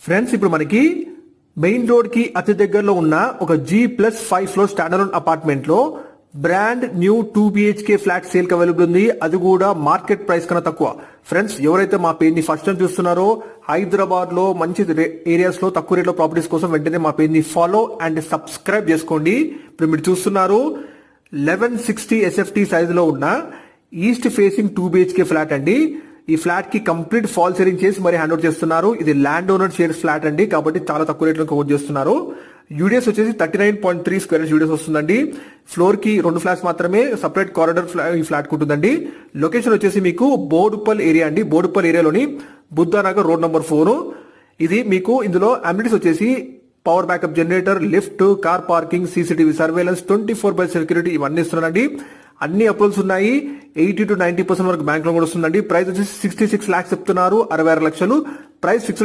Friends ఇప్పుడు మనకి main road కి అతి దగ్గరలో ఉన్న ఒక G+5 ఫ్లోర్ స్టాండర్డ్ అపార్ట్మెంట్ లో brand new 2 BHK flat sale కి అవైలబుల్ ఉంది. అది కూడా మార్కెట్ ప్రైస్ కన్నా తక్కువ. ఫ్రెండ్స్ ఎవరైతే మా పేజ్ ని ఫస్ట్ టైం చూస్తున్నారో హైదరాబాద్ లో మంచి ఏరియాస్ లో తక్కువ రేట్ లో ప్రాపర్టీస్ కోసం వెంటనే మా పేజ్ ని ఫాలో అండ్ సబ్స్క్రైబ్ చేసుకోండి. ఇప్పుడు మీరు చూస్తున్నారు 1160 SFT సైజ్ లో ఉన్న ఈస్ట్ ఫేసింగ్ 2 BHK ఫ్లాట్ అండి. ఈ ఫ్లాట్ కి కంప్లీట్ ఫాల్ సీలింగ్ చేసి మరి హ్యాండ్ ఓవర్ చేస్తున్నారు. ఇది ల్యాండ్ ఓనర్ షేర్స్ ఫ్లాట్ అండి, కాబట్టి చాలా తక్కువ రేట్ లో కవర్ చేస్తున్నారు. యూడిఎస్ వచ్చేసి 39.3 స్క్వేర్ యూడిఎస్ వస్తుందండి. ఫ్లోర్ కి 2 ఫ్లాట్స్ మాత్రమే, సపరేట్ కారిడార్ ఈ ఫ్లాట్ ఉంటుందండి. లొకేషన్ వచ్చేసి మీకు బోడుప్పల్ ఏరియా అండి. బోడుప్పల్ ఏరియాలోని బుద్ధానగర్ రోడ్ నంబర్ 4. ఇది మీకు ఇందులో అమ్యూనిటీస్ వచ్చేసి power backup generator, lift, car parking, CCTV surveillance, 24/7 security ఇవన్నీ ఇస్తున్నారండి. అన్ని అప్రూవల్స్ ఉన్నాయి. 80 to 90% వరకు బ్యాంక్ లోన్ కూడా వస్తుందండి. ప్రైస్ వచ్చేసి 66 lakhs చెప్తున్నారు. 66 లక్షలు ప్రైస్ ఫిక్స్డ్.